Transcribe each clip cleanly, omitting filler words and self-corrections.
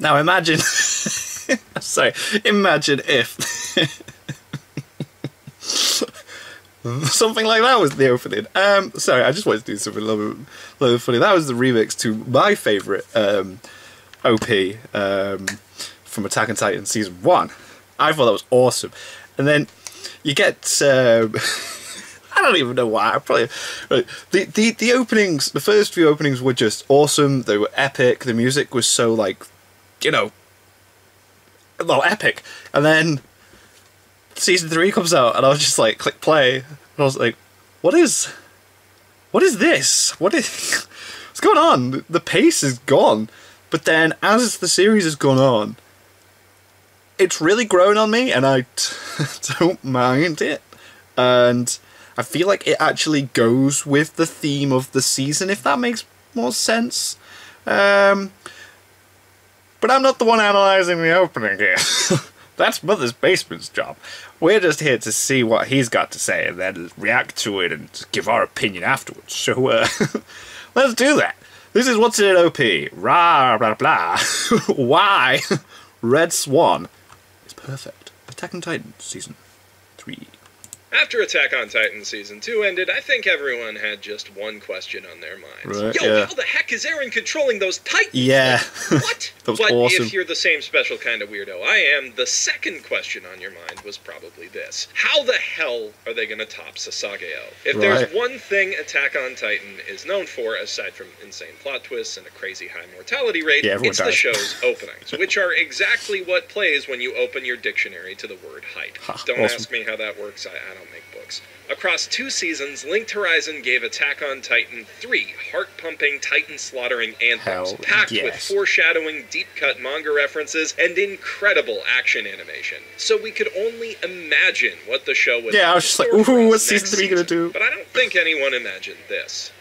Now imagine, sorry, imagine if something like that was the opening. Sorry, I just wanted to do something a little bit funny. That was the remix to my favourite OP from Attack on Titan Season 1. I thought that was awesome. And then you get... I don't even know why. The openings, the first few openings were just awesome. They were epic. The music was so, like, you know, well, epic. And then Season 3 comes out, and I was just like, click play. And I was like, what is this? What's going on? The pace is gone. But then, as the series has gone on, it's really grown on me, and I don't mind it. And I feel like it actually goes with the theme of the season, if that makes more sense. But I'm not the one analysing the opening here. That's Mother's Basement's job. We're just here to see what he's got to say and then react to it and give our opinion afterwards. So, let's do that. This is What's in an OP. Rah, blah, blah. Why Red Swan is perfect. Attack on Titan Season 3. After Attack on Titan Season 2 ended, I think everyone had just one question on their minds. Right, Yo, how the heck is Eren controlling those Titans? Yeah. Like, what? That was but awesome. if you're the same special kind of weirdo I am, the second question on your mind was probably this. How the hell are they going to top Sasageo? If there's one thing Attack on Titan is known for, aside from insane plot twists and a crazy high mortality rate, it's the show's openings, which are exactly what plays when you open your dictionary to the word height. Don't ask me how that works, I don't make books. Across 2 seasons, Linked Horizon gave Attack on Titan 3 heart-pumping, Titan-slaughtering anthems, packed with foreshadowing, deep-cut manga references, and incredible action animation. So we could only imagine what the show would I was just like, ooh, what's Season 3 gonna do? But I don't think anyone imagined this.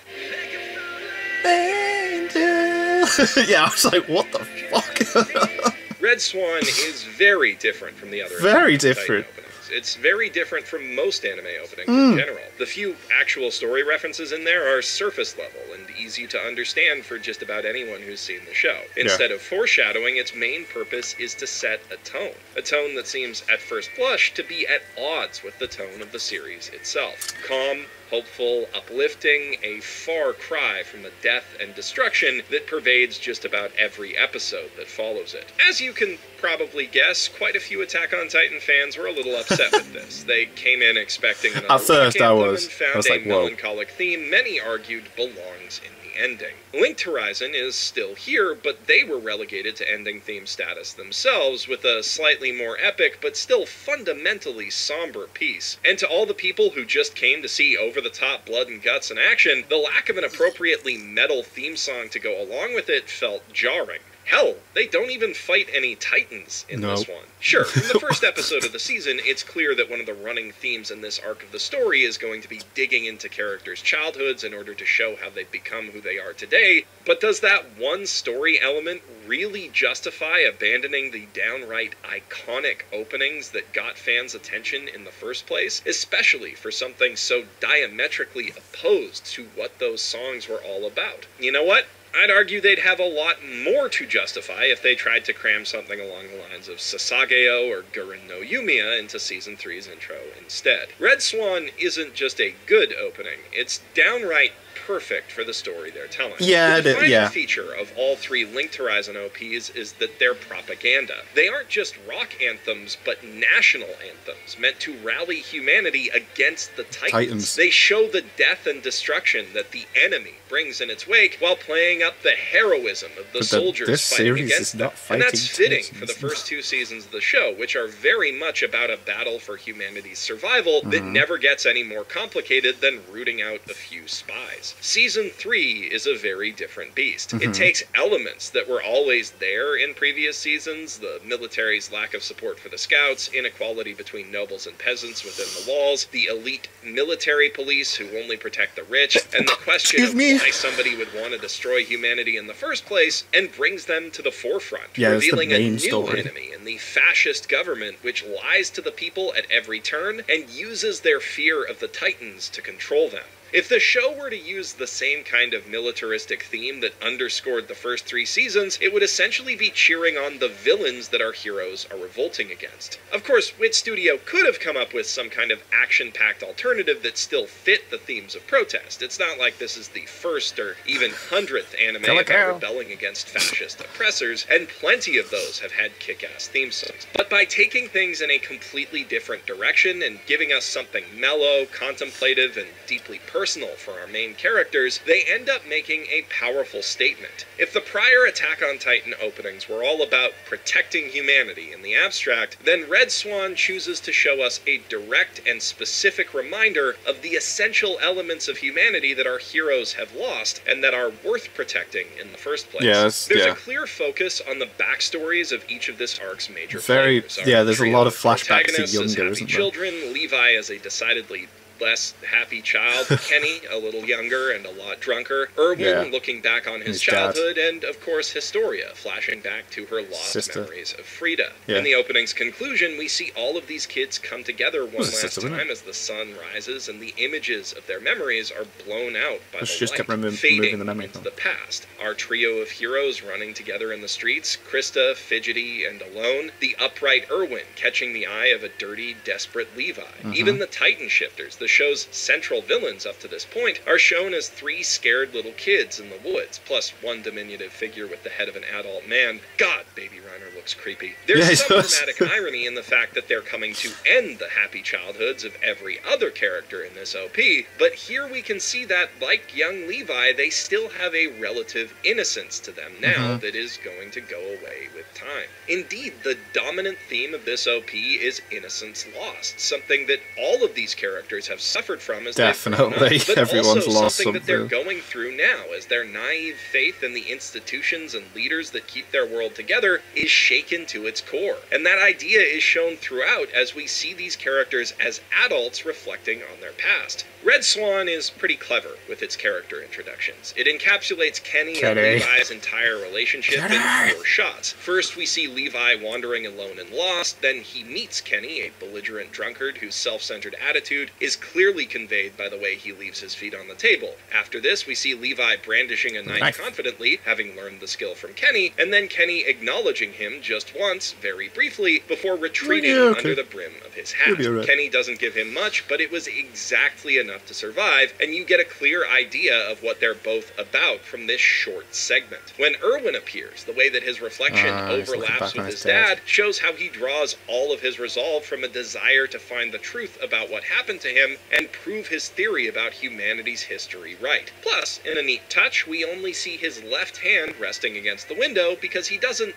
Yeah, I was like, what the fuck? Red Swan is very different from the other Very different. It's very different from most anime openings in general. The few actual story references in there are surface level and easy to understand for just about anyone who's seen the show. Instead of foreshadowing, its main purpose is to set a tone that seems at first blush to be at odds with the tone of the series itself. Calm, hopeful, uplifting, a far cry from the death and destruction that pervades just about every episode that follows it. As you can probably guess, quite a few Attack on Titan fans were a little upset with this. They came in expecting another at first rock I anthem was and found like, a melancholic theme many argued belongs in the ending. Linked Horizon is still here, but they were relegated to ending theme status themselves with a slightly more epic but still fundamentally somber piece. And to all the people who just came to see over-the-top blood and guts in action, the lack of an appropriately metal theme song to go along with it felt jarring. Hell, they don't even fight any Titans in this one. Sure, from the first episode of the season, it's clear that one of the running themes in this arc of the story is going to be digging into characters' childhoods in order to show how they've become who they are today, but does that one story element really justify abandoning the downright iconic openings that got fans' attention in the first place, especially for something so diametrically opposed to what those songs were all about? You know what? I'd argue they'd have a lot more to justify if they tried to cram something along the lines of Sasageo or Gurren no Yumiya into Season 3's intro instead. Red Swan isn't just a good opening, it's downright perfect for the story they're telling. Yeah, the defining feature of all 3 Linked Horizon OPs is that they're propaganda. They aren't just rock anthems, but national anthems, meant to rally humanity against the Titans. They show the death and destruction that the enemy brings in its wake, while playing up the heroism of the soldiers fighting against them. And that's fitting for the first 2 seasons of the show, which are very much about a battle for humanity's survival that never gets any more complicated than rooting out a few spies. Season 3 is a very different beast. It takes elements that were always there in previous seasons, the military's lack of support for the scouts, inequality between nobles and peasants within the walls, the elite military police who only protect the rich, and the question of why somebody would want to destroy humanity in the first place, and brings them to the forefront, revealing a new enemy in the fascist government which lies to the people at every turn and uses their fear of the Titans to control them. If the show were to use the same kind of militaristic theme that underscored the first 3 seasons, it would essentially be cheering on the villains that our heroes are revolting against. Of course, Wit Studio could have come up with some kind of action-packed alternative that still fit the themes of protest. It's not like this is the first or even 100th anime about rebelling against fascist oppressors, and plenty of those have had kick-ass theme songs. But by taking things in a completely different direction and giving us something mellow, contemplative, and deeply personal for our main characters, they end up making a powerful statement. If the prior Attack on Titan openings were all about protecting humanity in the abstract, then Red Swan chooses to show us a direct and specific reminder of the essential elements of humanity that our heroes have lost and that are worth protecting in the first place. There's a clear focus on the backstories of each of this arc's major players. There's a lot of flashbacks to younger, isn't there? Children, Levi as a decidedly less happy child, Kenny a little younger and a lot drunker, Erwin looking back on his childhood, and of course Historia flashing back to her lost memories of Frida. In the opening's conclusion, we see all of these kids come together one last time as the sun rises and the images of their memories are blown out by the light, fading into the past. Our trio of heroes running together in the streets, Krista, fidgety and alone, the upright Erwin catching the eye of a dirty, desperate Levi. Even the Titan shifters, the show's central villains up to this point, are shown as 3 scared little kids in the woods, plus one diminutive figure with the head of an adult man. God, Baby Reiner looks creepy. There's some dramatic irony in the fact that they're coming to end the happy childhoods of every other character in this OP, but here we can see that, like young Levi, they still have a relative innocence to them now that is going to go away with time. Indeed, the dominant theme of this OP is innocence lost, something that all of these characters have suffered from as definitely but everyone's also lost something that they're going through now as their naive faith in the institutions and leaders that keep their world together is shaken to its core. And that idea is shown throughout as we see these characters as adults reflecting on their past. Red Swan is pretty clever with its character introductions. It encapsulates Kenny and Levi's entire relationship in 4 shots. First, we see Levi wandering alone and lost, then he meets Kenny, a belligerent drunkard whose self-centered attitude is clearly conveyed by the way he leaves his feet on the table. After this, we see Levi brandishing a knife confidently, having learned the skill from Kenny, and then Kenny acknowledging him just once, very briefly, before retreating under the brim of his hat. Kenny doesn't give him much, but it was exactly enough to survive, and you get a clear idea of what they're both about from this short segment. When Erwin appears, the way that his reflection overlaps with his dad shows how he draws all of his resolve from a desire to find the truth about what happened to him and prove his theory about humanity's history right. Plus, in a neat touch, we only see his left hand resting against the window because he doesn't,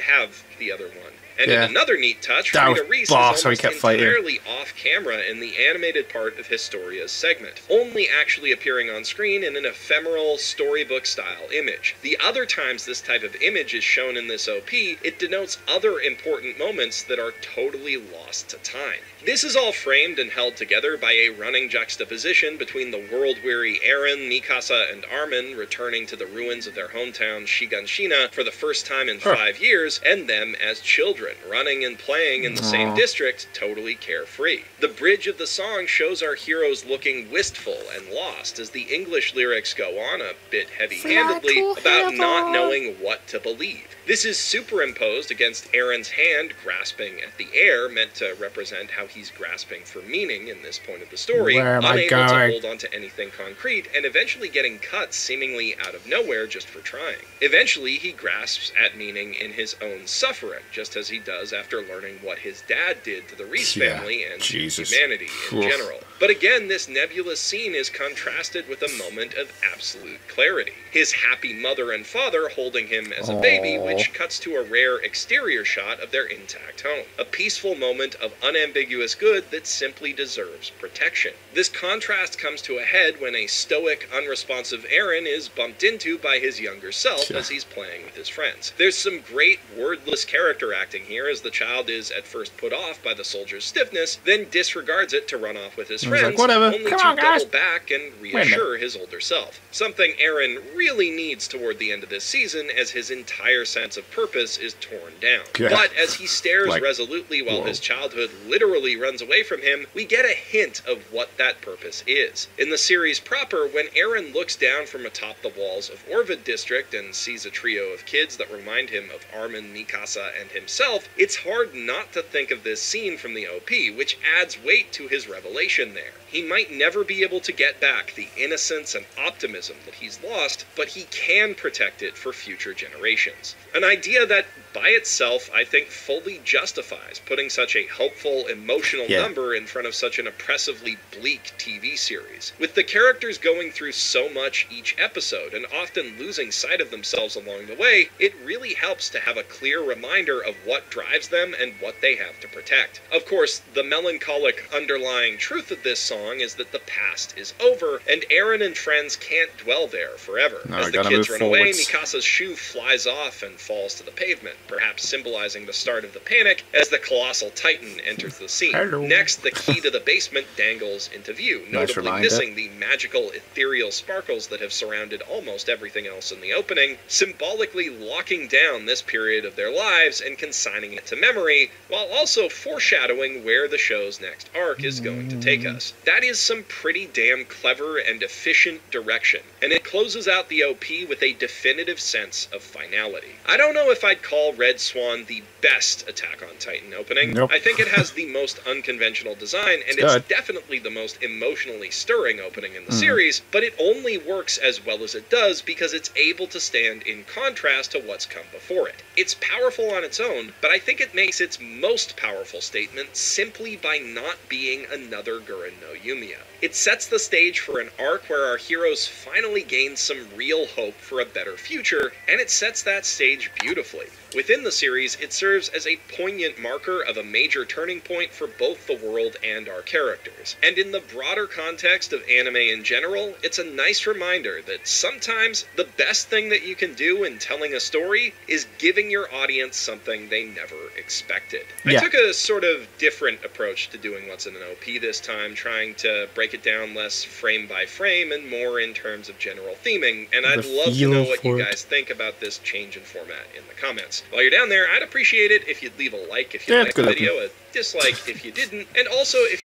have the other one. And in another neat touch, Frida Reese is almost entirely off-camera in the animated part of Historia's segment, only actually appearing on screen in an ephemeral, storybook-style image. The other times this type of image is shown in this OP, it denotes other important moments that are totally lost to time. This is all framed and held together by a running juxtaposition between the world-weary Eren, Mikasa, and Armin returning to the ruins of their hometown Shiganshina for the first time in 5 years, and them as children, running and playing in the same district, totally carefree. The bridge of the song shows our heroes looking wistful and lost as the English lyrics go on a bit heavy-handedly about not knowing what to believe. This is superimposed against Eren's hand grasping at the air, meant to represent how he's grasping for meaning in this point of the story, unable to hold on to anything concrete, and eventually getting cut seemingly out of nowhere just for trying. Eventually, he grasps at meaning in his own suffering, just as he does after learning what his dad did to the Reese family and humanity in general. But again, this nebulous scene is contrasted with a moment of absolute clarity. His happy mother and father holding him as a baby, which cuts to a rare exterior shot of their intact home. A peaceful moment of unambiguous good that simply deserves protection. This contrast comes to a head when a stoic, unresponsive Eren is bumped into by his younger self as he's playing with his friends. There's some great wordless character acting here, as the child is at first put off by the soldier's stiffness, then disregards it to run off with his friends, like, whatever. only Come to on, guys. double back and reassure his older self. Something Aaron really needs toward the end of this season, as his entire sense of purpose is torn down. Yeah. But as he stares Like, resolutely while whoa. his childhood literally runs away from him, we get a hint of what that purpose is. In the series proper, when Aaron looks down from atop the walls of Orvid District and sees a trio of kids that remind him of Armin, Mikasa, and himself, it's hard not to think of this scene from the OP, which adds weight to his revelation there. He might never be able to get back the innocence and optimism that he's lost, but he can protect it for future generations. An idea that, by itself, I think fully justifies putting such a hopeful, emotional number in front of such an oppressively bleak TV series. With the characters going through so much each episode, and often losing sight of themselves along the way, it really helps to have a clear reminder of what drives them and what they have to protect. Of course, the melancholic underlying truth of this song is that the past is over, and Aaron and friends can't dwell there forever. No, As I the gotta kids move run away, forwards. Mikasa's shoe flies off and falls to the pavement, perhaps symbolizing the start of the panic as the colossal titan enters the scene. Hello. Next, the key to the basement dangles into view, Nice notably reminder. missing the magical ethereal sparkles that have surrounded almost everything else in the opening, symbolically locking down this period of their lives and consigning it to memory, while also foreshadowing where the show's next arc is going to take us. That is some pretty damn clever and efficient direction, and it closes out the OP with a definitive sense of finality. I don't know if I'd call Red Swan the best Attack on Titan opening. Nope. I think it has the most unconventional design, and it's definitely the most emotionally stirring opening in the series, but it only works as well as it does because it's able to stand in contrast to what's come before it. It's powerful on its own, but I think it makes its most powerful statement simply by not being another Gurren no Yumiya. It sets the stage for an arc where our heroes finally gain some real hope for a better future, and it sets that stage beautifully. Within the series, it serves as a poignant marker of a major turning point for both the world and our characters. And in the broader context of anime in general, it's a nice reminder that sometimes the best thing that you can do in telling a story is giving your audience something they never expected. I took a sort of different approach to doing What's in an OP this time, trying to break it down less frame by frame and more in terms of general theming, and I'd love to know what you guys think about this change in format in the comments. While you're down there, I'd appreciate it if you'd leave a like if you liked the video, a dislike if you didn't, and also if you hit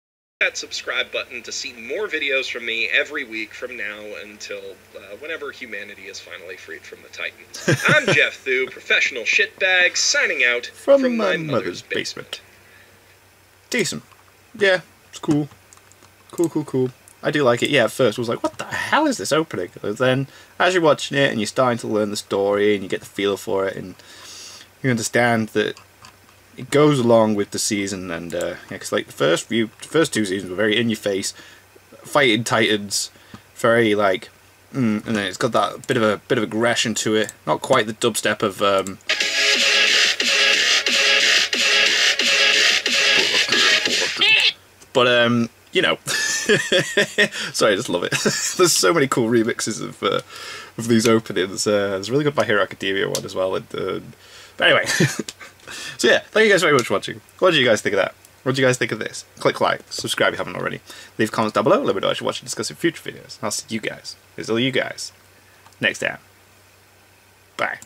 that subscribe button to see more videos from me every week from now until whenever humanity is finally freed from the Titans. I'm Jeff Thu, professional shitbag, signing out from my mother's basement. Decent. Yeah, it's cool. Cool. I do like it. Yeah, at first I was like, what the hell is this opening? And then, as you're watching it and you're starting to learn the story and you get the feel for it and you understand that it goes along with the season, and because like the first two seasons were very in your face, fighting titans, very like, and then it's got that bit of aggression to it. Not quite the dubstep of but you know, sorry, I just love it. There's so many cool remixes of these openings. There's a really good My Hero Academia one as well. But anyway, so yeah, thank you guys very much for watching. What did you guys think of that? What did you guys think of this? Click like, subscribe if you haven't already. Leave comments down below. Let me know what you watch and discuss in future videos. I'll see you guys. It's all you guys next time. Bye.